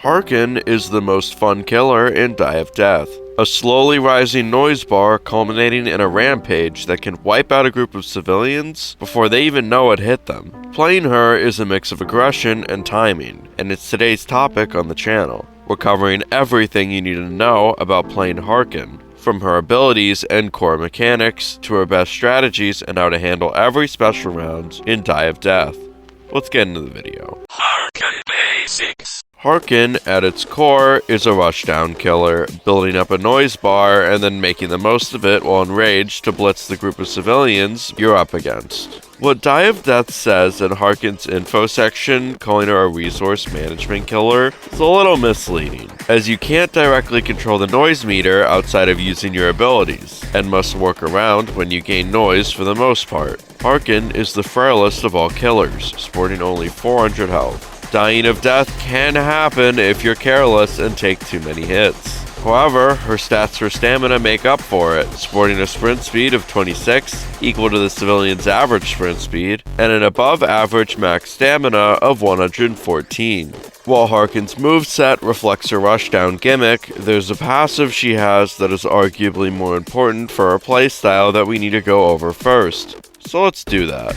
Harken is the most fun killer in Die of Death, a slowly rising noise bar culminating in a rampage that can wipe out a group of civilians before they even know it hit them. Playing her is a mix of aggression and timing, and it's today's topic on the channel. We're covering everything you need to know about playing Harken, from her abilities and core mechanics to her best strategies and how to handle every special round in Die of Death. Let's get into the video. Harken Basics. Harken, at its core, is a rushdown killer, building up a noise bar and then making the most of it while enraged to blitz the group of civilians you're up against. What Die of Death says in Harken's info section, calling her a resource management killer, is a little misleading, as you can't directly control the noise meter outside of using your abilities, and must work around when you gain noise for the most part. Harken is the frailest of all killers, sporting only 400 health. Dying of death can happen if you're careless and take too many hits. However, her stats for stamina make up for it, sporting a sprint speed of 26, equal to the civilian's average sprint speed, and an above average max stamina of 114. While Harken's moveset reflects her rushdown gimmick, there's a passive she has that is arguably more important for her playstyle that we need to go over first. So let's do that.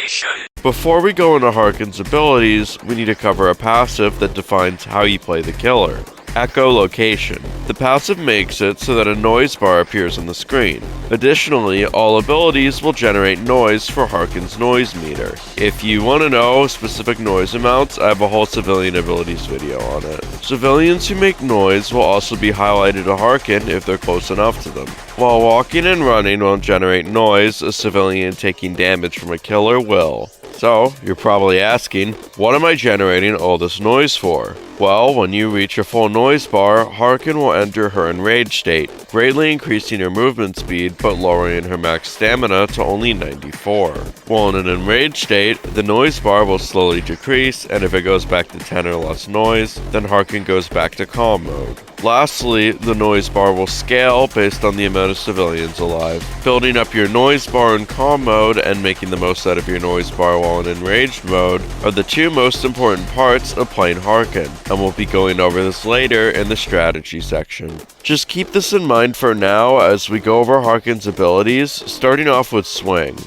Agitation. Before we go into Harken's abilities, we need to cover a passive that defines how you play the killer. Echolocation. The passive makes it so that a noise bar appears on the screen. Additionally, all abilities will generate noise for Harken's noise meter. If you want to know specific noise amounts, I have a whole civilian abilities video on it. Civilians who make noise will also be highlighted to Harken if they're close enough to them. While walking and running won't generate noise, a civilian taking damage from a killer will. So, you're probably asking, what am I generating all this noise for? Well, when you reach a full noise bar, Harken will enter her enraged state, greatly increasing her movement speed but lowering her max stamina to only 94. While in an enraged state, the noise bar will slowly decrease, and if it goes back to 10 or less noise, then Harken goes back to calm mode. Lastly, the noise bar will scale based on the amount of civilians alive. Building up your noise bar in calm mode and making the most out of your noise bar while in enraged mode are the two most important parts of playing Harken, and we'll be going over this later in the strategy section. Just keep this in mind for now as we go over Harken's abilities, starting off with Swing.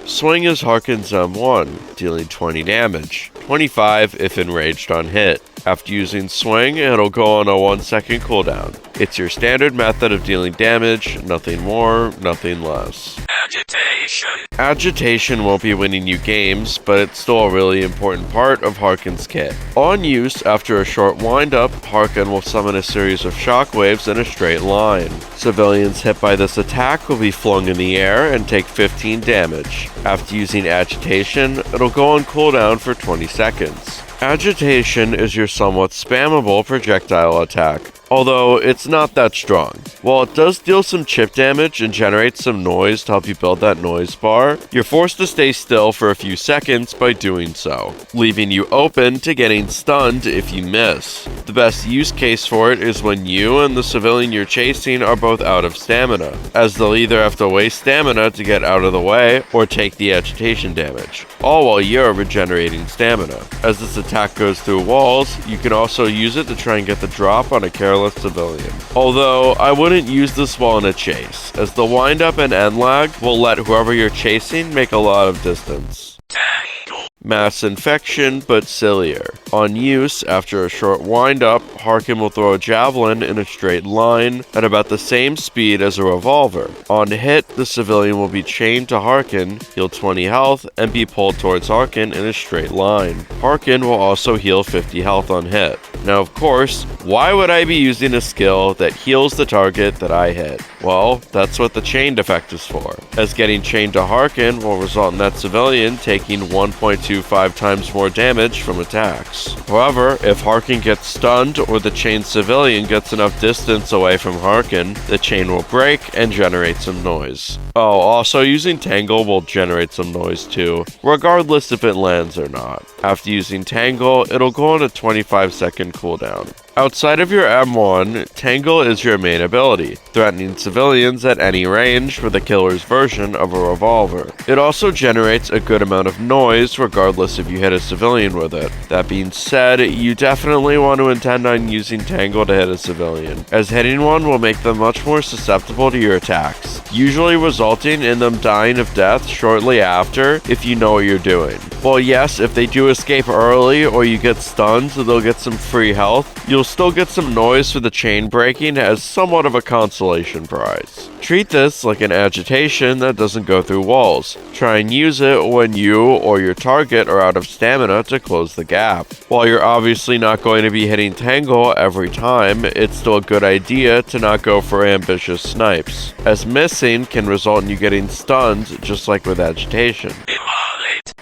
Swing is Harken's M1, dealing 20 damage, 25 if enraged on hit. After using Swing, it'll go on a 1-second cooldown. It's your standard method of dealing damage, nothing more, nothing less. Agitation. Agitation won't be winning you games, but it's still a really important part of Harken's kit. On use, after a short wind-up, Harken will summon a series of shockwaves in a straight line. Civilians hit by this attack will be flung in the air and take 15 damage. After using Agitation, it'll go on cooldown for 20 seconds. Agitation is your somewhat spammable projectile attack, although it's not that strong. While it does deal some chip damage and generate some noise to help you build that noise bar, you're forced to stay still for a few seconds by doing so, leaving you open to getting stunned if you miss. The best use case for it is when you and the civilian you're chasing are both out of stamina, as they'll either have to waste stamina to get out of the way or take the agitation damage, all while you're regenerating stamina. As this attack goes through walls, you can also use it to try and get the drop on a careless civilian. Although, I wouldn't use this while in a chase, as the wind-up and end lag will let whoever you're chasing make a lot of distance. Tangle. Mass infection, but sillier. On use, after a short wind-up, Harken will throw a javelin in a straight line at about the same speed as a revolver. On hit, the civilian will be chained to Harken, heal 20 health, and be pulled towards Harken in a straight line. Harken will also heal 50 health on hit. Now, of course, why would I be using a skill that heals the target that I hit? Well, that's what the chained effect is for, as getting chained to Harken will result in that civilian taking 1.25 times more damage from attacks. However, if Harken gets stunned or the chained civilian gets enough distance away from Harken, the chain will break and generate some noise. Oh, also using Tangle will generate some noise too, regardless if it lands or not. After using Tangle, it'll go on a 25-second cooldown. Outside of your M1, Tangle is your main ability, threatening civilians at any range with the killer's version of a revolver. It also generates a good amount of noise regardless if you hit a civilian with it. That being said, you definitely want to intend on using Tangle to hit a civilian, as hitting one will make them much more susceptible to your attacks, usually resulting in them dying of death shortly after if you know what you're doing. Well, yes, if they do escape early or you get stunned, they'll get some free health. You'll still get some noise for the chain breaking as somewhat of a consolation prize. Treat this like an agitation that doesn't go through walls. Try and use it when you or your target are out of stamina to close the gap. While you're obviously not going to be hitting Tangle every time, it's still a good idea to not go for ambitious snipes, as missing can result in you getting stunned just like with Agitation.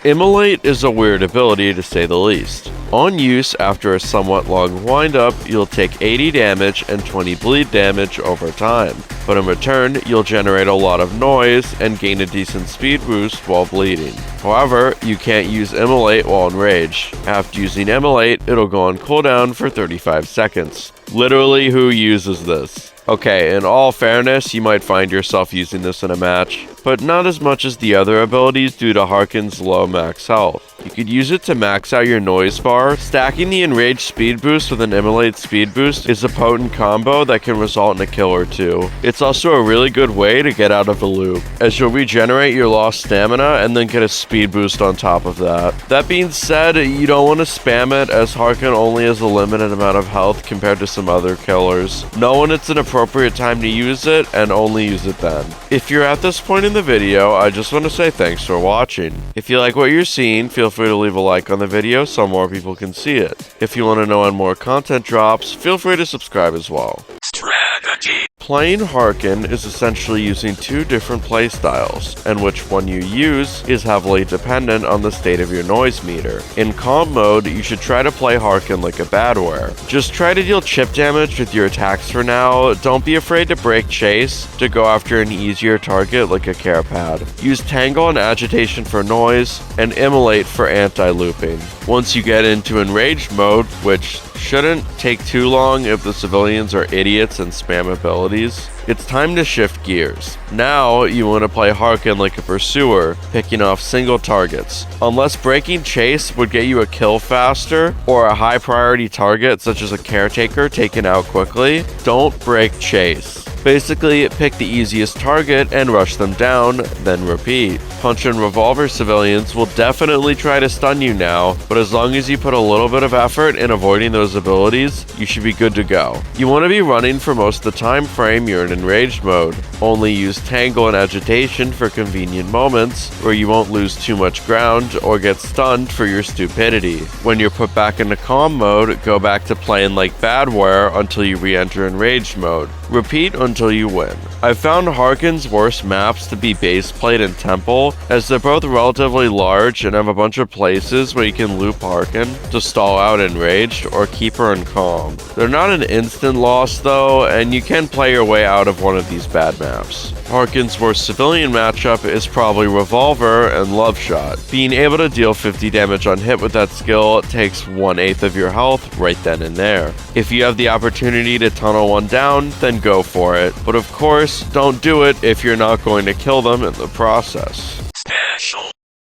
Immolate is a weird ability to say the least. On use after a somewhat long windup, you'll take 80 damage and 20 bleed damage over time, but in return, you'll generate a lot of noise and gain a decent speed boost while bleeding. However, you can't use Immolate while enraged. After using Immolate, it'll go on cooldown for 35 seconds. Literally, who uses this? Okay, in all fairness, you might find yourself using this in a match, but not as much as the other abilities due to Harken's low max health. You could use it to max out your noise bar. Stacking the enraged speed boost with an Immolate speed boost is a potent combo that can result in a kill or two. It's also a really good way to get out of a loop, as you'll regenerate your lost stamina and then get a speed boost on top of that. That being said, you don't want to spam it, as Harken only has a limited amount of health compared to some other killers. Know when it's an appropriate time to use it and only use it then. If you're at this point in the video, I just want to say thanks for watching. If you like what you're seeing, feel free to leave a like on the video so more people can see it. If you want to know when more content drops, feel free to subscribe as well. Strategy. Playing Harken is essentially using two different playstyles, and which one you use is heavily dependent on the state of your noise meter. In calm mode, you should try to play Harken like a badware. Just try to deal chip damage with your attacks for now. Don't be afraid to break chase to go after an easier target like a care pad. Use Tangle and Agitation for noise, and Immolate for anti-looping. Once you get into enraged mode, which shouldn't take too long if the civilians are idiots and spam abilities, it's time to shift gears. Now you want to play Harken like a pursuer, picking off single targets. Unless breaking chase would get you a kill faster, or a high priority target such as a caretaker taken out quickly, don't break chase. Basically, pick the easiest target and rush them down, then repeat. Punch and revolver civilians will definitely try to stun you now, but as long as you put a little bit of effort in avoiding those abilities, you should be good to go. You want to be running for most of the time frame you're in enraged mode. Only use Tangle and Agitation for convenient moments where you won't lose too much ground or get stunned for your stupidity. When you're put back into calm mode, go back to playing like badware until you re-enter enraged mode. Repeat until you win. I've found Harken's worst maps to be Base Plate and Temple, as they're both relatively large and have a bunch of places where you can loop Harken to stall out enraged or keep her in calm. They're not an instant loss though, and you can play your way out of one of these bad maps. Harken's worst civilian matchup is probably Revolver and Love Shot. Being able to deal 50 damage on hit with that skill takes 1/8 of your health right then and there. If you have the opportunity to tunnel one down, then go for it. But of course, don't do it if you're not going to kill them in the process. Special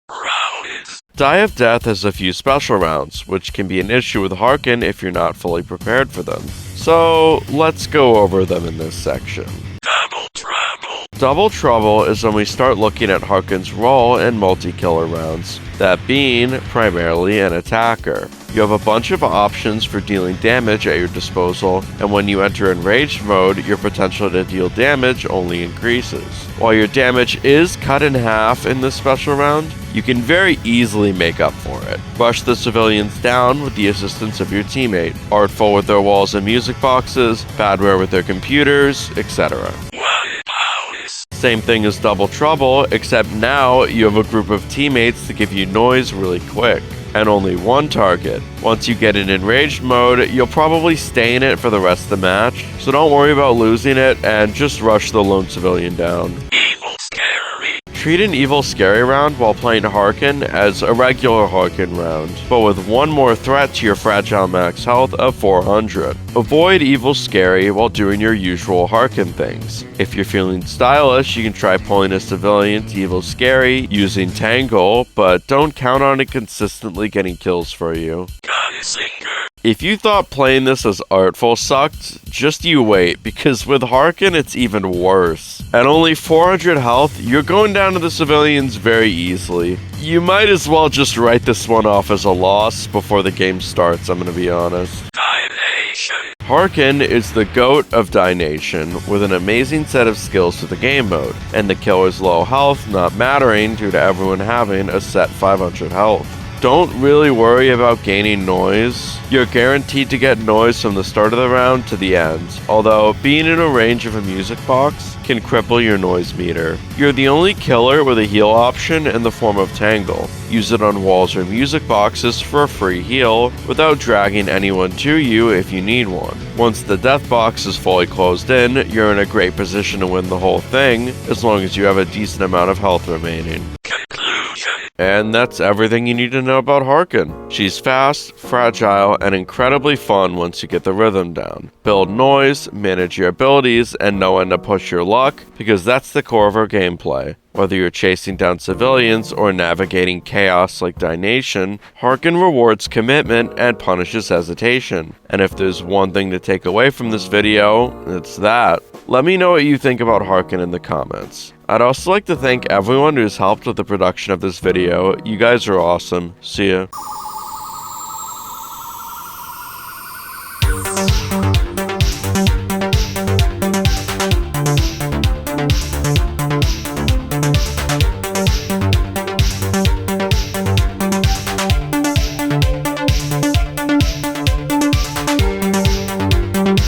rounds. Die of Death has a few special rounds, which can be an issue with Harken if you're not fully prepared for them. So let's go over them in this section. Double trouble. Double Trouble is when we start looking at Harken's role in multi-killer rounds, that being primarily an attacker. You have a bunch of options for dealing damage at your disposal, and when you enter enraged mode, your potential to deal damage only increases. While your damage is cut in half in this special round, you can very easily make up for it. Rush the civilians down with the assistance of your teammate, artful with their walls and music boxes, badware with their computers, etc. Same thing as Double Trouble, except now you have a group of teammates to give you noise really quick, and only one target. Once you get in enraged mode, you'll probably stay in it for the rest of the match, so don't worry about losing it and just rush the lone civilian down. Evil scary. Treat an evil scary round while playing Harken as a regular Harken round, but with one more threat to your fragile max health of 400. Avoid evil scary while doing your usual Harken things. If you're feeling stylish, you can try pulling a civilian to evil scary using Tangle, but don't count on it consistently getting kills for you. Gunslinger. If you thought playing this as artful sucked, just you wait, because with Harken it's even worse. At only 400 health, you're going down to the civilians very easily. You might as well just write this one off as a loss before the game starts, I'm gonna be honest. Dienation. Harken is the GOAT of Dienation, with an amazing set of skills to the game mode, and the killer's low health not mattering due to everyone having a set 500 health. Don't really worry about gaining noise. You're guaranteed to get noise from the start of the round to the end, although being in a range of a music box can cripple your noise meter. You're the only killer with a heal option in the form of Tangle. Use it on walls or music boxes for a free heal without dragging anyone to you if you need one. Once the death box is fully closed in, you're in a great position to win the whole thing, as long as you have a decent amount of health remaining. And that's everything you need to know about Harken. She's fast, fragile, and incredibly fun once you get the rhythm down. Build noise, manage your abilities, and know when to push your luck, because that's the core of her gameplay. Whether you're chasing down civilians or navigating chaos like Dienation, Harken rewards commitment and punishes hesitation. And if there's one thing to take away from this video, it's that. Let me know what you think about Harken in the comments. I'd also like to thank everyone who's helped with the production of this video. You guys are awesome. See ya.